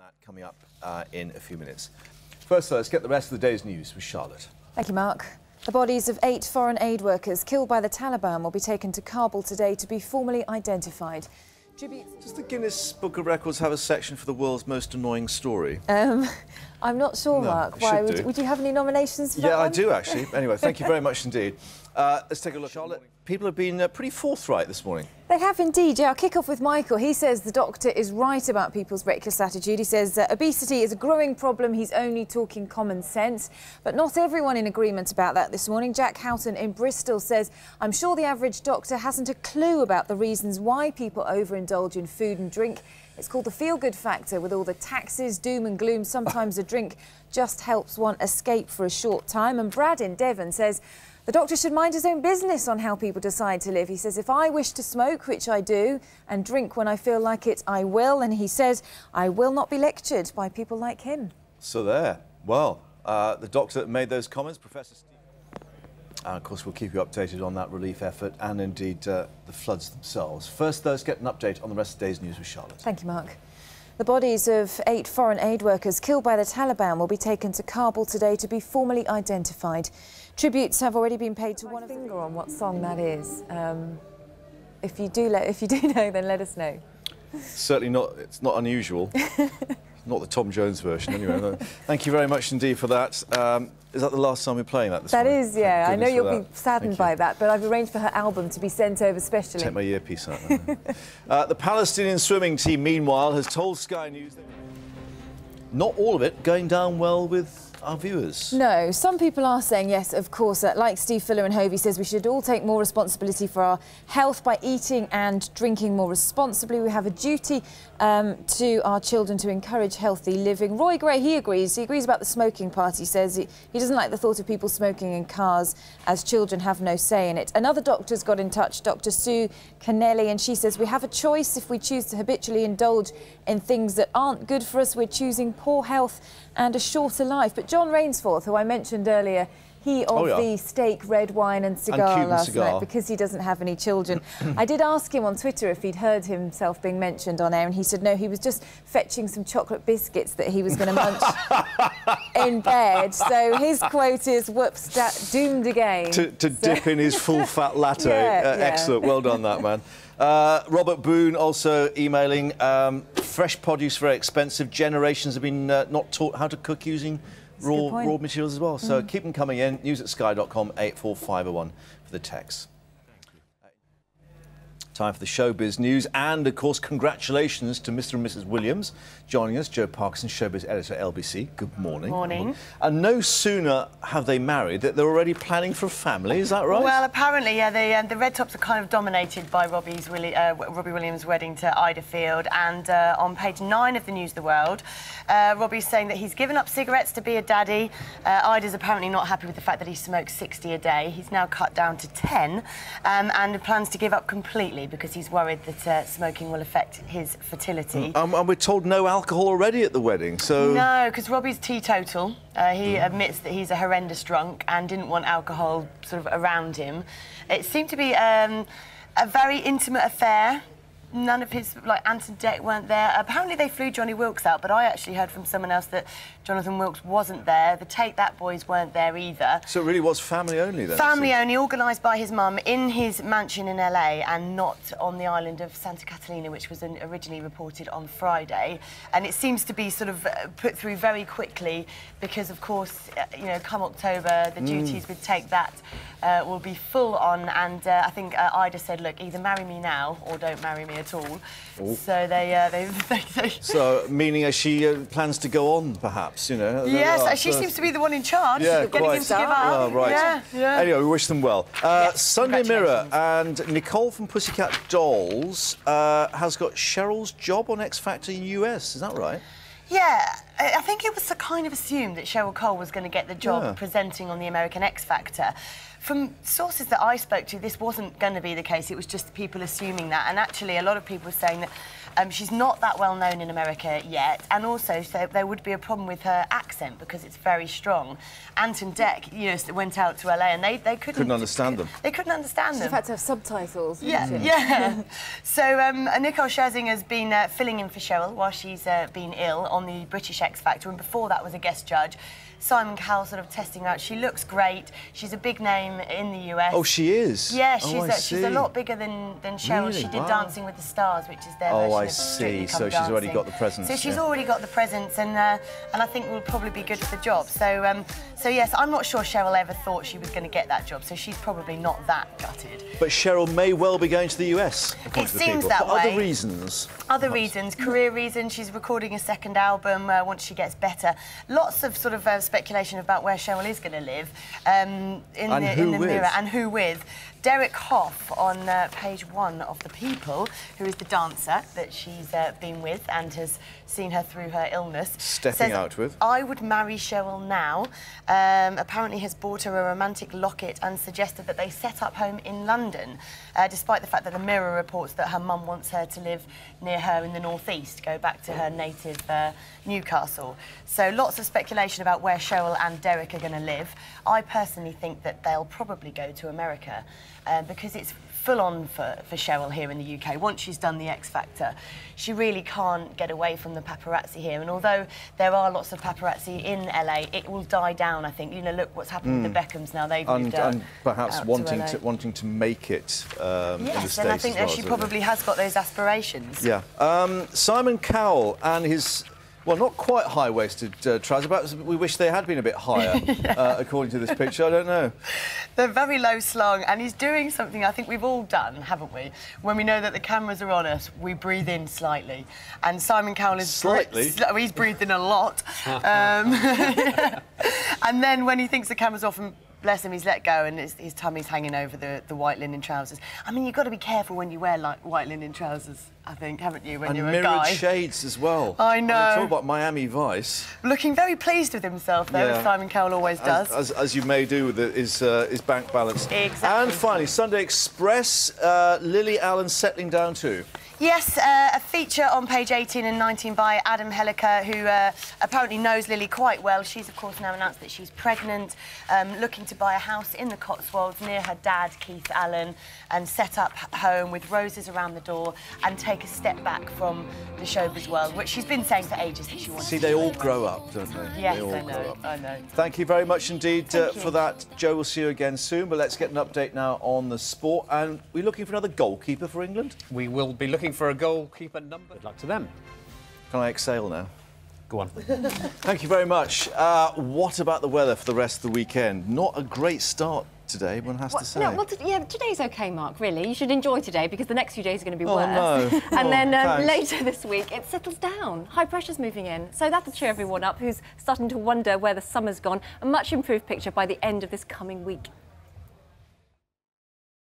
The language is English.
that coming up in a few minutes. First, let's get the rest of the day's news with Charlotte. Thank you, Mark. The bodies of 8 foreign aid workers killed by the Taliban will be taken to Kabul today to be formally identified. Does the Guinness Book of Records have a section for the world's most annoying story? I'm not sure, No, Mark. Why would you have any nominations for that one? I do, actually. Anyway, thank you very much indeed. Let's take a look. Charlotte, people have been pretty forthright this morning. They have indeed, yeah. I'll kick off with Michael. He says the doctor is right about people's reckless attitude. He says obesity is a growing problem. He's only talking common sense. But not everyone in agreement about that this morning. Jack Houghton in Bristol says, I'm sure the average doctor hasn't a clue about the reasons why people overindulge in food and drink. It's called the feel-good factor. With all the taxes, doom and gloom, sometimes a drink just helps one escape for a short time. And Brad in Devon says the doctor should mind his own business on how people decide to live. He says, if I wish to smoke, which I do, and drink when I feel like it, I will. And he says, I will not be lectured by people like him. So there. Well, the doctor that made those comments, Professor Steve. And of course, we'll keep you updated on that relief effort and indeed the floods themselves. First, let's get an update on the rest of today's news with Charlotte. Thank you, Mark. The bodies of 8 foreign aid workers killed by the Taliban will be taken to Kabul today to be formally identified. Tributes have already been paid to one of finger on what song that is. If you do know, then let us know. Certainly not. It's not unusual. Not the Tom Jones version, anyway. No. Thank you very much indeed for that. Is that the last time we're playing that this morning? That is, yeah. I know you'll be saddened by that, but I've arranged for her album to be sent over specially. Take my earpiece out now. The Palestinian swimming team, meanwhile, has told Sky News that not all of it going down well with our viewers. No, some people are saying, yes, of course, like Steve Fuller in Hove, he says we should all take more responsibility for our health by eating and drinking more responsibly. We have a duty to our children to encourage healthy living. Roy Gray, he agrees. He agrees about the smoking part. He says he doesn't like the thought of people smoking in cars as children have no say in it. Another doctor's got in touch, Dr. Sue Kennelly, and she says we have a choice. If we choose to habitually indulge in things that aren't good for us, we're choosing poor health and a shorter life. But John Rainsforth, who I mentioned earlier, he of the steak, red wine and cigar last night because he doesn't have any children. I did ask him on Twitter if he'd heard himself being mentioned on air, and he said no, he was just fetching some chocolate biscuits that he was going to munch in bed. So his quote is, whoops, doomed again. To dip in his full-fat latte. Excellent, well done that, man. Robert Boone also emailing, fresh produce very expensive. Generations have been not taught how to cook using raw materials as well. So keep them coming in. News at sky.com 84501 for the text. Time for the showbiz news, and of course congratulations to Mr. and Mrs. Williams joining us. Joe Parkinson, showbiz editor at LBC. Good morning. Morning. And no sooner have they married that they're already planning for a family. Is that right? Well, apparently, yeah. The Red Tops are kind of dominated by Robbie Williams' wedding to Ida Field, and on page 9 of the News of the World, Robbie's saying that he's given up cigarettes to be a daddy. Ida's apparently not happy with the fact that he smokes 60 a day. He's now cut down to 10, and plans to give up completely, because he's worried that smoking will affect his fertility. And we're told no alcohol already at the wedding, so... No, because Robbie's teetotal. He admits that he's a horrendous drunk and didn't want alcohol sort of around him. It seemed to be a very intimate affair. None of his, like, Ant and Dec weren't there. Apparently they flew Johnny Wilkes out, but I actually heard from someone else that Jonathan Wilkes wasn't there. The Take That boys weren't there either. So it really was family only then? Family only, organised by his mum in his mansion in LA and not on the island of Santa Catalina, which was originally reported on Friday. And it seems to be sort of put through very quickly because, of course, you know, come October, the duties with Take That will be full on. And I think Ida said, look, either marry me now or don't marry me at all. Ooh. So they So, meaning she plans to go on, perhaps, you know? Yes, she seems to be the one in charge, getting him to give up. Oh, right. Yeah. Anyway, we wish them well. Yes, Sunday Mirror and Nicole from Pussycat Dolls has got Cheryl's job on X Factor in the US, is that right? Yeah, I think it was kind of assumed that Cheryl Cole was going to get the job presenting on the American X Factor. From sources that I spoke to, this wasn't going to be the case. It was just people assuming that. And actually, a lot of people were saying that She's not that well known in America yet, and also so there would be a problem with her accent because it's very strong. Ant and Dec, you know, went out to LA and they couldn't understand them. They couldn't understand them. She's had to have subtitles. Yeah, yeah. So Nicole Scherzinger has been filling in for Cheryl while she's been ill on the British X Factor, and before that was a guest judge. Simon Cowell sort of testing her out. She looks great. She's a big name in the US. Oh, she is? Yeah, she's a lot bigger than Cheryl. Really? She did Wow. Dancing with the Stars, which is their version I of see. Strictly So Come she's already Dancing. got the presence. So she's yeah. already got the presence, and I think will probably be good for the job. So so yes, I'm not sure Cheryl ever thought she was going to get that job. So she's probably not that gutted. But Cheryl may well be going to the US. It seems that for way. other reasons. Other reasons, career reasons. She's recording a second album once she gets better. Lots of sort of speculation about where Cheryl is going to live in the Mirror, and who with. Derek Hoff on page 1 of The People, who is the dancer that she's been with and has seen her through her illness. Stepping out with. I would marry Cheryl now. Apparently has bought her a romantic locket and suggested that they set up home in London, despite the fact that The Mirror reports that her mum wants her to live near her in the northeast, go back to her native Newcastle. So lots of speculation about where Cheryl and Derek are going to live. I personally think that they'll probably go to America because it's full on for Cheryl here in the UK. Once she's done the X Factor, she really can't get away from the paparazzi here. And although there are lots of paparazzi in LA, it will die down, I think. You know, look what's happened with the Beckhams now. They've moved And perhaps out wanting to make it in the yes, States and I think as well, that she probably has got those aspirations. Yeah. Simon Cowell and his... Well, not quite high-waisted trousers, but we wish they had been a bit higher, according to this picture. I don't know. They're very low slung, and he's doing something I think we've all done, haven't we? When we know that the cameras are on us, we breathe in slightly. And Simon Cowell is... Slightly? He's breathed in a lot. And then when he thinks the camera's off, and bless him, he's let go and his tummy's hanging over the white linen trousers. I mean, you've got to be careful when you wear like white linen trousers, I think, haven't you, when you're a guy? And mirrored shades as well. I know. Talk about Miami Vice. Looking very pleased with himself, though, as Simon Cowell always does. As you may do with his bank balance. Exactly. And finally, Sunday Express, Lily Allen settling down too. Yes, a feature on page 18 and 19 by Adam Helliker, who apparently knows Lily quite well. She's, of course, now announced that she's pregnant, looking to buy a house in the Cotswolds near her dad, Keith Allen, and set up home with roses around the door and take a step back from the showbiz world, which she's been saying for ages that she wants to do. See, they all grow up, don't they? Yes, they all I grow know, up. I know. Thank you very much indeed Thank you. for that. Joe, we'll see you again soon, but let's get an update now on the sport. And we're looking for another goalkeeper for England? We will be looking for a goalkeeper number. Good luck to them. Can I exhale now? Go on. Thank you very much. What about the weather for the rest of the weekend? Not a great start today, one has to say. No, well, today's OK, Mark, really. You should enjoy today because the next few days are going to be Oh, worse. no. And Oh, then thanks. later this week, it settles down. High pressure's moving in. So that'll cheer everyone up who's starting to wonder where the summer's gone. A much improved picture by the end of this coming week.